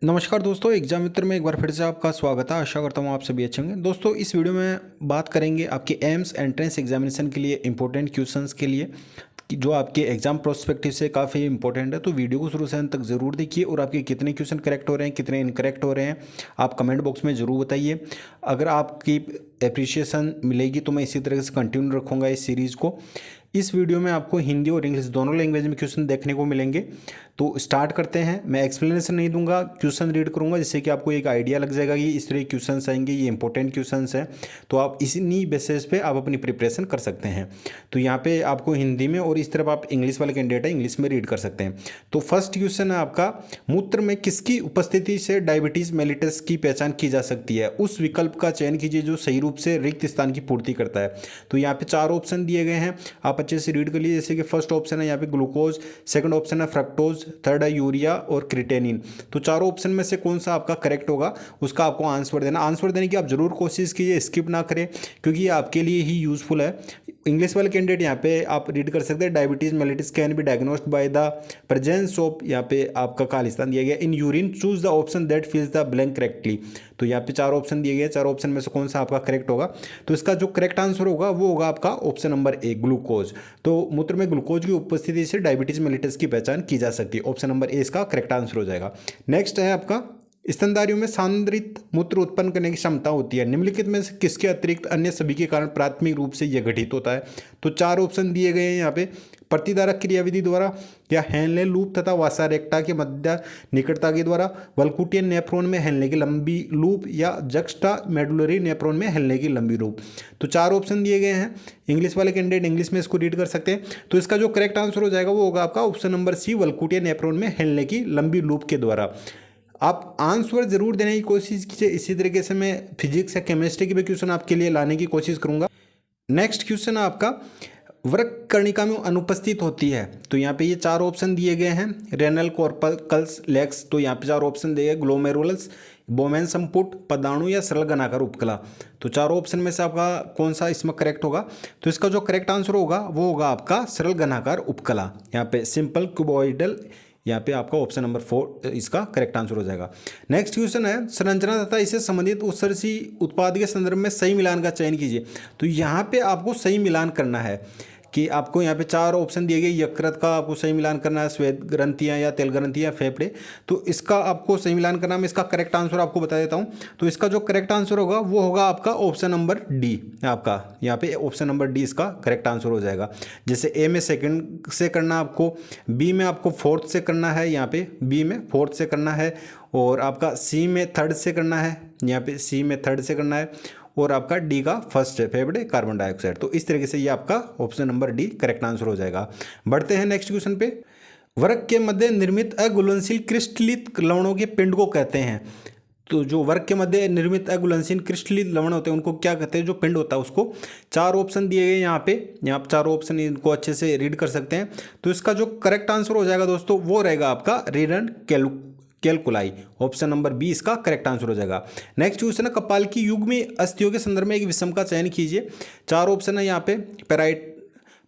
नमस्कार दोस्तों, एग्जाम मित्र में एक बार फिर से आपका स्वागत है। आशा करता हूँ आप सभी अच्छे होंगे। दोस्तों इस वीडियो में बात करेंगे आपके एम्स एंट्रेंस एग्जामिनेशन के लिए इंपॉर्टेंट क्वेश्चंस के लिए कि जो आपके एग्जाम प्रोस्पेक्टिव से काफ़ी इंपॉर्टेंट है। तो वीडियो को शुरू से अंत तक जरूर देखिए और आपके कितने क्वेश्चन करेक्ट हो रहे हैं, कितने इनकरेक्ट हो रहे हैं, आप कमेंट बॉक्स में ज़रूर बताइए। अगर आपकी एप्रिशिएशन मिलेगी तो मैं इसी तरह से कंटिन्यू रखूँगा इस सीरीज़ को। इस वीडियो में आपको हिंदी और इंग्लिश दोनों लैंग्वेज में क्वेश्चन देखने को मिलेंगे। तो स्टार्ट करते हैं। मैं एक्सप्लेनेशन नहीं दूंगा, क्वेश्चन रीड करूंगा जिससे कि आपको एक आइडिया लग जाएगा कि इस तरह के क्वेश्चंस आएंगे, ये इंपॉर्टेंट क्वेश्चंस हैं। तो आप इसी बेसिस पे आप अपनी प्रिपरेशन कर सकते हैं। तो यहाँ पे आपको हिंदी में और इस तरफ आप इंग्लिश वाले कैंडिडेट है इंग्लिश में रीड कर सकते हैं। तो फर्स्ट क्वेश्चन है आपका, मूत्र में किसकी उपस्थिति से डायबिटीज मेलिटस की पहचान की जा सकती है? उस विकल्प का चयन कीजिए जो सही रूप से रिक्त स्थान की पूर्ति करता है। तो यहाँ पे 4 ऑप्शन दिए गए हैं, आप अच्छे से रीड कर लीजिए। जैसे कि फर्स्ट ऑप्शन है यहाँ पे ग्लूकोज, सेकंड ऑप्शन है फ्रक्टोज, थर्ड है यूरिया और क्रिटेनिन। तो चारों ऑप्शन में से कौन सा आपका करेक्ट होगा उसका आपको आंसर देना। आंसर देने की आप जरूर कोशिश कीजिए, स्किप ना करें क्योंकि ये आपके लिए ही यूजफुल है। इंग्लिश वाले कैंडिडेट यहाँ पे आप रीड कर सकते हैं, diabetes mellitus can be diagnosed by the presence of, यहाँ पे आपका खालिस्तान दिया गया, in urine choose the option that फिल्स the blank correctly. तो यहाँ पे 4 ऑप्शन दिए गए, 4 ऑप्शन में से कौन सा आपका करेक्ट होगा? तो इसका जो करेक्ट आंसर होगा वो होगा आपका ऑप्शन नंबर ए, ग्लूकोज। तो मूत्र में ग्लूकोज की उपस्थिति से डायबिटीज मेलिटस की पहचान की जा सकती है। ऑप्शन नंबर ए इसका करेक्ट आंसर हो जाएगा। नेक्स्ट है आपका, स्तनधारियों में सांद्रित मूत्र उत्पन्न करने की क्षमता होती है, निम्नलिखित में से किसके अतिरिक्त अन्य सभी के कारण प्राथमिक रूप से यह घटित होता है? तो 4 ऑप्शन दिए गए हैं यहाँ पे, प्रतिधारक क्रियाविधि द्वारा, या हेनले लूप तथा वासारेक्टा के मध्य निकटता के द्वारा, वल्कुटियन नेफ्रॉन में हेनले की लंबी लूप, या जक्स्टा मेडुलरी नेफ्रॉन में हेनले की लंबी लूप। तो 4 ऑप्शन दिए गए हैं। इंग्लिश वाले कैंडिडेट इंग्लिश में इसको रीड कर सकते हैं। तो इसका जो करेक्ट आंसर हो जाएगा वो होगा आपका ऑप्शन नंबर सी, वल्कुटियन नेफ्रॉन में हेनले की लंबी लूप के द्वारा। आप आंसर जरूर देने की कोशिश कीजिए। इसी तरीके से मैं फिजिक्स या केमिस्ट्री के भी क्वेश्चन आपके लिए लाने की कोशिश करूंगा। नेक्स्ट क्वेश्चन है आपका, वृक्क कर्णिका में अनुपस्थित होती है। तो यहाँ पे ये 4 ऑप्शन दिए गए हैं, रेनल कॉर्पल्स लेक्स। तो यहाँ पे 4 ऑप्शन दिए गए, ग्लोमेरुलस, बोमेन संपुट, पदाणु या सरल घनाकार उपकला। तो 4 ऑप्शन में से आपका कौन सा इसमें करेक्ट होगा? तो इसका जो करेक्ट आंसर होगा वो होगा आपका सरल घनाकार उपकला। यहाँ पे सिंपल क्यूबॉइडल, यहाँ पे आपका ऑप्शन नंबर 4 इसका करेक्ट आंसर हो जाएगा। नेक्स्ट क्वेश्चन है, संरचना तथा इससे संबंधित उत्सर्जी उत्पाद के संदर्भ में सही मिलान का चयन कीजिए। तो यहाँ पे आपको सही मिलान करना है कि आपको यहाँ पे 4 ऑप्शन दिए गए, यकृत का आपको सही मिलान करना है, श्वेत ग्रंथियाँ या तेल ग्रंथियाँ, फेफड़े। तो इसका आपको सही मिलान करना है। मैं इसका करेक्ट आंसर आपको बता देता हूँ। तो इसका जो करेक्ट आंसर होगा वो होगा आपका ऑप्शन नंबर डी। आपका यहाँ पे ऑप्शन नंबर डी इसका करेक्ट आंसर हो जाएगा। जैसे ए में सेकंड से करना आपको, बी में आपको फोर्थ से करना है, यहाँ पे बी में फोर्थ से करना है, और आपका सी में थर्ड से करना है, यहाँ पे सी में थर्ड से करना है, और आपका डी का फर्स्ट है, फेफड़े कार्बन डाइऑक्साइड। तो इस तरीके से ये आपका option number D correct answer हो जाएगा। बढ़ते हैं नेक्स्ट क्वेश्चन पे। वर्ग के मध्य निर्मित अघुलनशील क्रिस्टलित लवणों के पिंड को कहते हैं। तो जो वर्ग के मध्य निर्मित अघुलनशील क्रिस्टलित लवण होते हैं उनको क्या कहते हैं? जो पिंड होता है उसको। 4 ऑप्शन दिए गए यहाँ पे, यहाँ पे 4 ऑप्शन, इनको अच्छे से रीड कर सकते हैं। तो इसका जो करेक्ट आंसर हो जाएगा दोस्तों वो रहेगा आपका रीरन कैलकुलाई। ऑप्शन नंबर बी इसका करेक्ट आंसर हो जाएगा। नेक्स्ट क्वेश्चन है, कपाल की युग्मी अस्थियों के संदर्भ में एक विषम का चयन कीजिए। 4 ऑप्शन है यहाँ पे,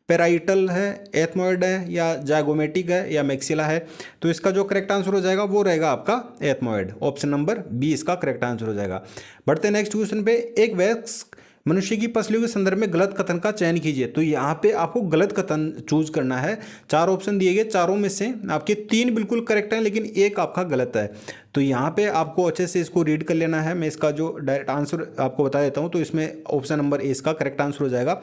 पेराइटल है, एथमोइड है, या जाइगोमेटिक है, या मैक्सिला है। तो इसका जो करेक्ट आंसर हो जाएगा वो रहेगा आपका एथमोइड। ऑप्शन नंबर बी इसका करेक्ट आंसर हो जाएगा। बढ़ते नेक्स्ट क्वेश्चन पे, एक वयस्क मनुष्य की पसलियों के संदर्भ में गलत कथन का चयन कीजिए। तो यहाँ पे आपको गलत कथन चूज करना है। 4 ऑप्शन दिए गए, चारों में से आपके 3 बिल्कुल करेक्ट हैं लेकिन एक आपका गलत है। तो यहाँ पे आपको अच्छे से इसको रीड कर लेना है। मैं इसका जो डायरेक्ट आंसर आपको बता देता हूँ। तो इसमें ऑप्शन नंबर ए इसका करेक्ट आंसर हो जाएगा।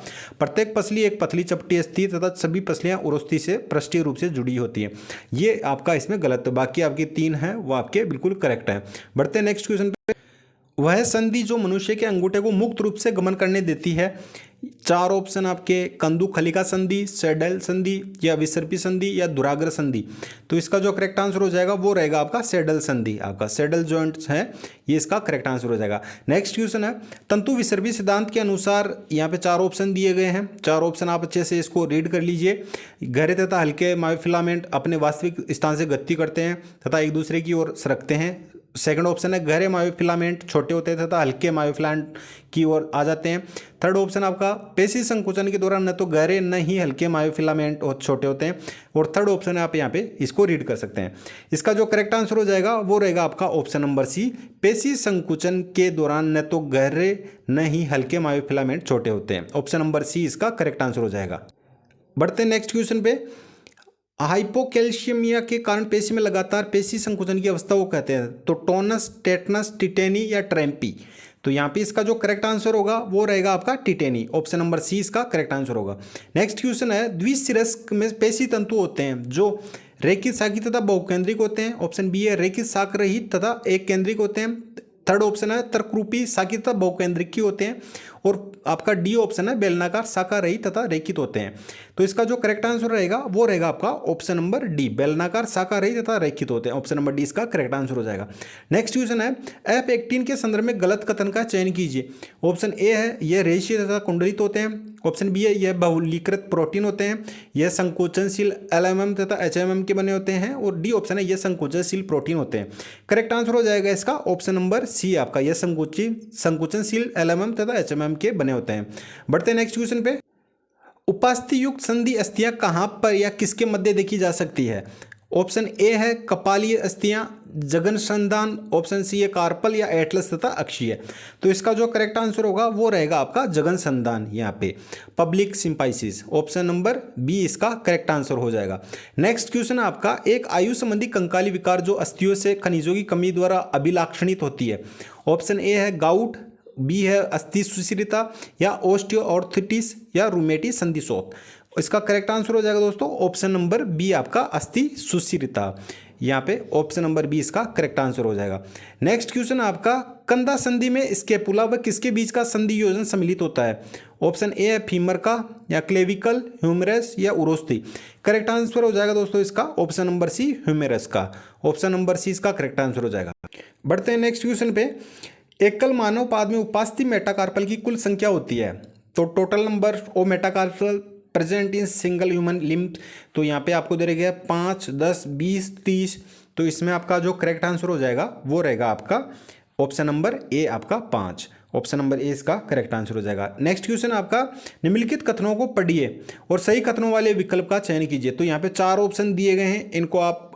प्रत्येक पसली एक पतली चपटी अस्थि तथा सभी पसलियाँ उरोस्थि से पृष्ठीय रूप से जुड़ी होती हैं। ये आपका इसमें गलत है, बाकी आपके 3 हैं वो आपके बिल्कुल करेक्ट हैं। बढ़ते हैं नेक्स्ट क्वेश्चन पे। वह संधि जो मनुष्य के अंगूठे को मुक्त रूप से गमन करने देती है। 4 ऑप्शन आपके, कंदु खलिका संधि, सैडल संधि, या विसर्पी संधि, या दुराग्र संधि। तो इसका जो करेक्ट आंसर हो जाएगा वो रहेगा आपका सैडल संधि। आपका सैडल जॉइंट्स है, ये इसका करेक्ट आंसर हो जाएगा। नेक्स्ट क्वेश्चन है, तंतु विसर्पी सिद्धांत के अनुसार यहाँ पे 4 ऑप्शन दिए गए हैं। 4 ऑप्शन आप अच्छे से इसको रीड कर लीजिए। गहरे तथा हल्के मायोफिलामेंट अपने वास्तविक स्थान से गति करते हैं तथा एक दूसरे की ओर सरकते हैं। सेकंड ऑप्शन है गहरे मायोफिलामेंट छोटे होते हैं तथा हल्के मायोफिलामेंट की ओर आ जाते हैं। थर्ड ऑप्शन आपका पेशी संकुचन के दौरान न तो गहरे न ही हल्के मायोफिलामेंट छोटे होते हैं। और थर्ड ऑप्शन है, आप यहाँ पे इसको रीड कर सकते हैं। इसका जो करेक्ट आंसर हो जाएगा वो रहेगा आपका ऑप्शन नंबर सी, पेशी संकुचन के दौरान न तो गहरे न ही हल्के मायोफिलामेंट छोटे होते हैं। ऑप्शन नंबर सी इसका करेक्ट आंसर हो जाएगा। बढ़ते हैं नेक्स्ट क्वेश्चन पे। हाइपोकैल्शियमिया के कारण पेशी में लगातार पेशी संकुचन की अवस्था को कहते हैं, तो टोनस, टेटनस, टिटेनी या ट्रैम्पी। तो यहाँ पे इसका जो करेक्ट आंसर होगा वो रहेगा आपका टिटेनी। ऑप्शन नंबर सी इसका करेक्ट आंसर होगा। नेक्स्ट क्वेश्चन है, द्विशिरस्क में पेशी तंतु होते हैं जो रेखित साकी तथा बहुकेंद्रिक होते हैं। ऑप्शन बी है रेखित साक रहित तथा एक केंद्रिक होते हैं। थर्ड ऑप्शन है तर्करूपी साकी तथा बहुकेंद्रिक की होते हैं। और आपका डी ऑप्शन है बेलनाकार शाखा रहित तथा रेखित होते हैं। तो इसका जो करेक्ट आंसर रहेगा वो रहेगा आपका ऑप्शन नंबर डी, बेलनाकार शाखा रहित तथा रेखित होते हैं। ऑप्शन नंबर डी इसका करेक्ट आंसर हो जाएगा। नेक्स्ट क्वेश्चन है, F18 के संदर्भ में गलत कथन का चयन कीजिए। ऑप्शन ए है यह रेशीय तथा कुंडलित होते हैं। ऑप्शन बी है यह बहुलीकृत प्रोटीन होते हैं। यह संकोचनशील LMM तथा HMM के बने होते हैं। और डी ऑप्शन है यह संकोचनशील प्रोटीन होते हैं। करेक्ट आंसर हो जाएगा इसका ऑप्शन नंबर सी आपका, यह संकोचनशील LMM तथा HMM के बने होते हैं। बढ़ते हैं नेक्स्ट क्वेश्चन पे। उपास्थि युक्त संधि अस्थियां कहां पर या किसके मध्य देखी जा सकती है। ऑप्शन ए है कपालीय अस्थियां, जघन संधान। ऑप्शन सी है कार्पल या एटलस तथा अक्षीय। तो इसका जो करेक्ट आंसर होगा वो रहेगा आपका जघन संधान, यहाँ पे pubic symphysis. Option number B इसका करेक्ट आंसर हो जाएगा। नेक्स्ट क्वेश्चन है आपका, एक आयु संबंधी कंकाली विकार जो अस्थियों से खनिजों की कमी द्वारा अभिलाक्षणित होती है। ऑप्शन ए है गाउट, बी है अस्थि सुशिरता या ऑस्टियोआर्थराइटिस या रूमेटी संधिशोथ। इसका करेक्ट आंसर हो जाएगा दोस्तों ऑप्शन नंबर बी आपका अस्थि सुशिरता। यहाँ पे ऑप्शन नंबर बी इसका करेक्ट आंसर हो जाएगा। नेक्स्ट क्वेश्चन आपका, कंधा संधि में स्कैपुला व किसके बीच का संधि योजन सम्मिलित होता है। ऑप्शन ए है फीमर का या क्लेविकल, ह्यूमरस या उरोस्थी। करेक्ट आंसर हो जाएगा दोस्तों इसका ऑप्शन नंबर सी, ह्यूमरस का। ऑप्शन नंबर सी इसका करेक्ट आंसर हो जाएगा। बढ़ते हैं नेक्स्ट क्वेश्चन पे। एकल मानव पाद में उपास्थि मेटाकार्पल की कुल संख्या होती है, तो total number of metacarpal present in single human limb. तो यहाँ पे आपको दे रखा है 5, 10, 20, 30। तो इसमें आपका जो करेक्ट आंसर हो जाएगा वो रहेगा आपका ऑप्शन नंबर ए आपका 5। ऑप्शन नंबर ए इसका करेक्ट आंसर हो जाएगा। नेक्स्ट क्वेश्चन आपका, निम्नलिखित कथनों को पढ़िए और सही कथनों वाले विकल्प का चयन कीजिए। तो यहाँ पे 4 ऑप्शन दिए गए हैं, इनको आप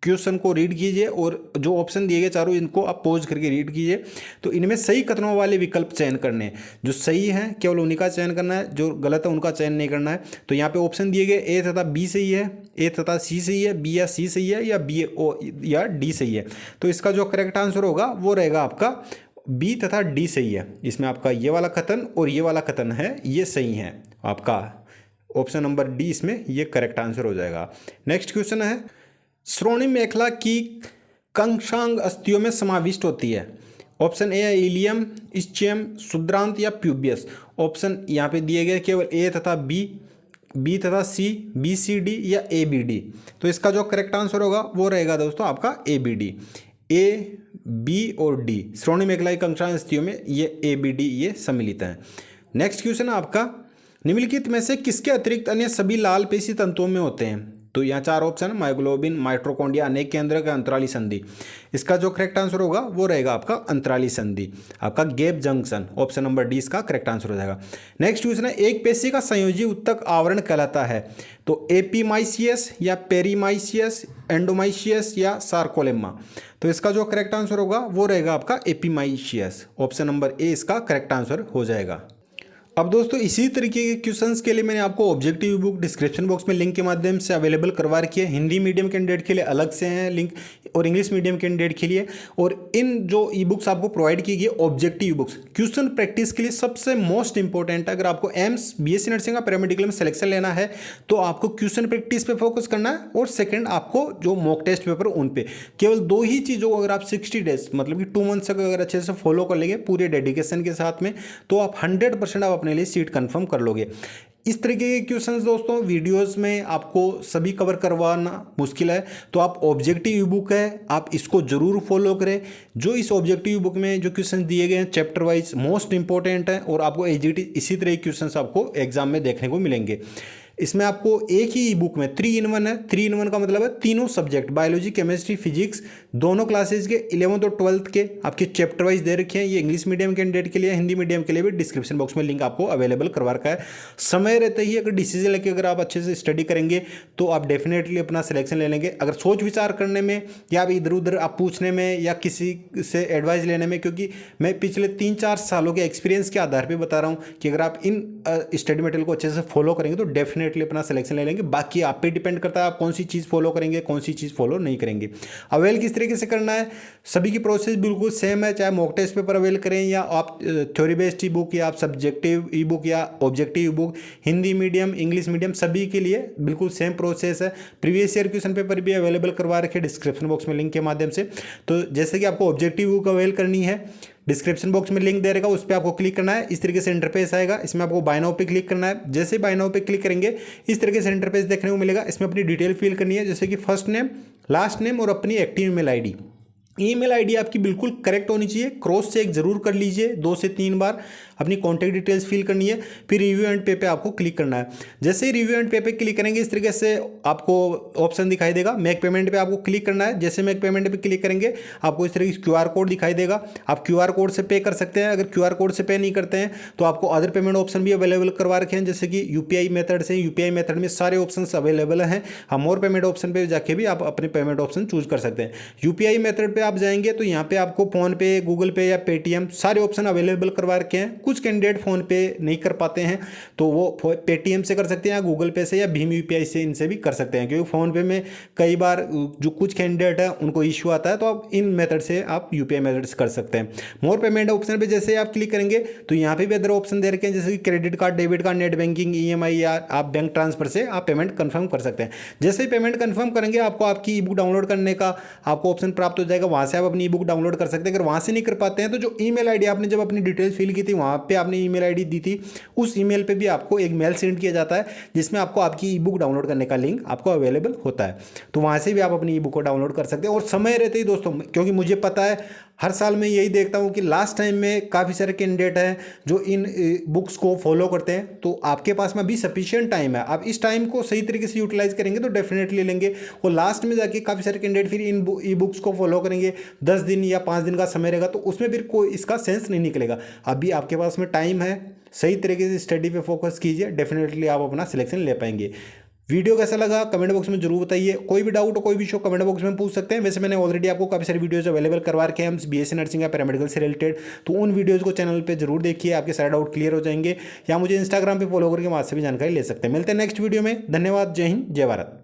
क्वेश्चन को रीड कीजिए और जो ऑप्शन दिए गए चारों इनको आप पॉज करके रीड कीजिए। तो इनमें सही कथनों वाले विकल्प चयन करने हैं, जो सही है केवल उन्हीं का चयन करना है, जो गलत है उनका चयन नहीं करना है। तो यहाँ पे ऑप्शन दिए गए ए तथा बी सही है, ए तथा सी सही है, बी या सी सही है, या बी ओ या डी सही है। तो इसका जो करेक्ट आंसर होगा वो रहेगा आपका बी तथा डी सही है। इसमें आपका ये वाला कथन और ये वाला कथन है ये सही है आपका। ऑप्शन नंबर डी इसमें ये करेक्ट आंसर हो जाएगा। नेक्स्ट क्वेश्चन है, श्रोणि मेखला की कंशांग अस्थियों में समाविष्ट होती है। ऑप्शन ए है इलियम, इस्चियम, शुद्रांत या प्यूबियस। ऑप्शन यहाँ पे दिए गए केवल ए तथा बी, बी तथा सी, बी सी डी या ए बी डी। तो इसका जो करेक्ट आंसर होगा वो रहेगा दोस्तों आपका A B D. A, B और डी श्रोणि मेखला की कंशांग अस्थियों में ये ए बी डी ये सम्मिलित हैं। नेक्स्ट क्वेश्चन है आपका, निम्नलिखित में से किसके अतिरिक्त अन्य सभी लाल पेशी तंतुओं में होते हैं। तो यहाँ 4 ऑप्शन, मायोग्लोबिन, माइटोकॉन्ड्रिया, अनेक केंद्रक, अंतराली संधि। इसका जो करेक्ट आंसर होगा वो रहेगा आपका अंतराली संधि, आपका gap junction. Option number D इसका करेक्ट आंसर हो जाएगा। नेक्स्ट क्वेश्चन है, एक पेशी का संयोजी उत्तक आवरण कहलाता है। तो एपीमाइसियस या पेरीमाइसियस, एंडोमाइसियस या सार्कोलेमा। तो इसका जो करेक्ट आंसर होगा वो रहेगा आपका एपीमाइसियस। ऑप्शन नंबर ए इसका करेक्ट आंसर हो जाएगा। अब दोस्तों इसी तरीके के क्वेश्चंस के लिए मैंने आपको ऑब्जेक्टिव बुक डिस्क्रिप्शन बॉक्स में लिंक के माध्यम से अवेलेबल करवा रखी है। हिंदी मीडियम कैंडिडेट के लिए अलग से हैं लिंक और इंग्लिश मीडियम कैंडिडेट के लिए। और इन जो ई बुक्स आपको प्रोवाइड की गई ऑब्जेक्टिव बुक्स क्वेश्चन प्रैक्टिस के लिए सबसे मोस्ट इंपॉर्टेंट है। अगर आपको एम्स BSc नर्सिंग का पैरामेडिकल में सिलेक्शन लेना है तो आपको क्वेश्चन प्रैक्टिस पे फोकस करना है, और सेकेंड आपको जो मॉक टेस्ट पेपर उन पे केवल 2 ही चीज़ों को अगर आप 60 डेज मतलब कि 2 मंथ्स तक अगर अच्छे से फॉलो कर लेंगे पूरे डेडिकेशन के साथ में, तो आप 100% आप अपने लिए सीट कंफर्म कर लोगे। इस तरीके के क्वेश्चंस दोस्तों वीडियोस में आपको सभी कवर करवाना मुश्किल है, तो आप ऑब्जेक्टिव बुक है आप इसको जरूर फॉलो करें। जो इस ऑब्जेक्टिव बुक में जो क्वेश्चंस दिए गए हैं चैप्टर वाइज मोस्ट इंपॉर्टेंट है, और आपको एजीटी इसी तरह के क्वेश्चंस आपको एग्जाम में देखने को मिलेंगे। इसमें आपको एक ही बुक में 3 in 1 है। 3 in 1 का मतलब है तीनों सब्जेक्ट बायोलॉजी, केमिस्ट्री, फिजिक्स दोनों क्लासेज के 11th और 12th के आपके चैप्टर वाइज दे रखे हैं। ये इंग्लिश मीडियम कैंडिडेट के लिए, हिंदी मीडियम के लिए भी डिस्क्रिप्शन बॉक्स में लिंक आपको अवेलेबल करवा रखा है। समय रहते ही अगर डिसीजन लेके अगर आप अच्छे से स्टडी करेंगे तो आप डेफिनेटली अपना सिलेक्शन ले लेंगे। अगर सोच विचार करने में या आप इधर उधर आप पूछने में या किसी से एडवाइस लेने में, क्योंकि मैं पिछले 3-4 सालों के एक्सपीरियंस के आधार पर बता रहा हूँ कि अगर आप इन स्टडी मटेरियल को अच्छे से फॉलो करेंगे तो डेफिनेटली अपना सिलेक्शन ले लेंगे। बाकी आप पे डिपेंड करता है आप कौन सी चीज़ फॉलो करेंगे, कौन सी चीज़ फॉलो नहीं करेंगे। अवेल किस तरीके से करना है, सभी की प्रोसेस बिल्कुल सेम है, चाहे मॉक टेस्ट पेपर अवेल करें या आप थ्योरी बेस्ड ई बुक या आप सब्जेक्टिव ई बुक या ऑब्जेक्टिव ई book, Hindi medium English medium सभी के लिए बिल्कुल सेम प्रोसेस है। प्रीवियस ईयर क्वेश्चन पेपर भी अवेलेबल करवा रखे डिस्क्रिप्शन बॉक्स में लिंक के माध्यम से। तो जैसे कि आपको ऑब्जेक्टिव बुक अवेल करनी है, डिस्क्रिप्शन बॉक्स में लिंक दे रहेगा, उस पर आपको क्लिक करना है। इस तरीके से इंटरफेस आएगा, इसमें आपको बाय नाउ पे क्लिक करना है। जैसे बाय नाउ पे क्लिक करेंगे इस तरीके से इंटरफेस देखने को मिलेगा। इसमें अपनी डिटेल फिल करनी है, जैसे कि फर्स्ट नेम, लास्ट नेम और अपनी active email ID. Email ID आपकी बिल्कुल करेक्ट होनी चाहिए, क्रॉस चेक जरूर कर लीजिए 2 से 3 बार। अपनी कॉन्टैक्ट डिटेल्स फिल करनी है, फिर रिव्यू एंड पे पे आपको क्लिक करना है। जैसे ही रिव्यू एंड पे पे क्लिक करेंगे इस तरीके से आपको ऑप्शन दिखाई देगा। मेक पेमेंट पे आपको क्लिक करना है। जैसे मेक पेमेंट पे क्लिक करेंगे आपको इस तरीके से QR कोड दिखाई देगा। आप QR कोड से पे कर सकते हैं। अगर QR कोड से पे नहीं करते हैं तो आपको अदर पेमेंट ऑप्शन भी अवेलेबल करवा रखे हैं, जैसे कि UPI मेथड से। UPI मेथड में सारे ऑप्शन अवेलेबल हैं। हम मोर पेमेंट ऑप्शन पर जाके भी आप अपने पेमेंट ऑप्शन चूज कर सकते हैं। UPI मेथड पर आप जाएंगे तो यहाँ पे आपको फोन पे, गूगल पे या पेटीएम सारे ऑप्शन अवेलेबल करवा रखे हैं। कुछ कैंडिडेट फोन पे नहीं कर पाते हैं तो वो पेटीएम से कर सकते हैं या गूगल पे से या भीम UPI से इनसे भी कर सकते हैं, क्योंकि फ़ोन पे में कई बार जो कुछ कैंडिडेट है उनको इशू आता है, तो आप इन मेथड से आप UPI मेथड से कर सकते हैं। मोर पेमेंट ऑप्शन पे जैसे आप क्लिक करेंगे तो यहाँ पे भी अदर ऑप्शन दे रखे हैं, जैसे कि credit card, debit card, net banking, EMI या आप बैंक ट्रांसफर से आप पेमेंट कन्फर्म कर सकते हैं। जैसे ही पेमेंट कन्फर्म करेंगे आपको आपकी ई बुक डाउनलोड करने का आपको ऑप्शन प्राप्त हो जाएगा। वहाँ से आप अपनी ई बुक डाउनलोड कर सकते हैं। अगर वहाँ से नहीं कर पाते हैं तो जो ईमेल आईडी आपने जब अपनी डिटेल्स फिल की थी वहाँ पे आपने ईमेल आईडी दी थी, उस ईमेल पे भी आपको एक मेल सेंड किया जाता है जिसमें आपको आपकी ई बुक डाउनलोड करने का लिंक आपको अवेलेबल होता है। तो वहाँ से भी आप अपनी ई बुक को डाउनलोड कर सकते हैं। और समय रहते ही दोस्तों, क्योंकि मुझे पता है हर साल मैं यही देखता हूँ कि लास्ट टाइम में काफ़ी सारे कैंडिडेट हैं जो इन बुक्स को फॉलो करते हैं, तो आपके पास में अभी सफिशिएंट टाइम है। आप इस टाइम को सही तरीके से यूटिलाइज करेंगे तो डेफिनेटली लेंगे। और लास्ट में जाके काफ़ी सारे कैंडिडेट फिर इन ई बुक्स को फॉलो करेंगे, 10 दिन या 5 दिन का समय रहेगा, तो उसमें फिर कोई इसका सेंस नहीं निकलेगा। अभी आपके पास में टाइम है, सही तरीके से स्टडी पे फोकस कीजिए, डेफिनेटली आप अपना सिलेक्शन ले पाएंगे। वीडियो कैसा लगा कमेंट बॉक्स में जरूर बताइए। कोई भी डाउट हो, कोई भी शो कमेंट बॉक्स में पूछ सकते हैं। वैसे मैंने ऑलरेडी आपको काफ़ी सारी वीडियोस अवेलेबल करवा रखे हैं हम BSc नर्सिंग या पैरामेडिकल से रिलेटेड, तो उन वीडियोस को चैनल पे जरूर देखिए, आपके सारे डाउट क्लियर हो जाएंगे। या मुझे इंस्टाग्राम पे फॉलो करके वहाँ से भी जानकारी ले सकते हैं। मिलते हैं नेक्स्ट वीडियो में। धन्यवाद। जय हिंद, जय भारत।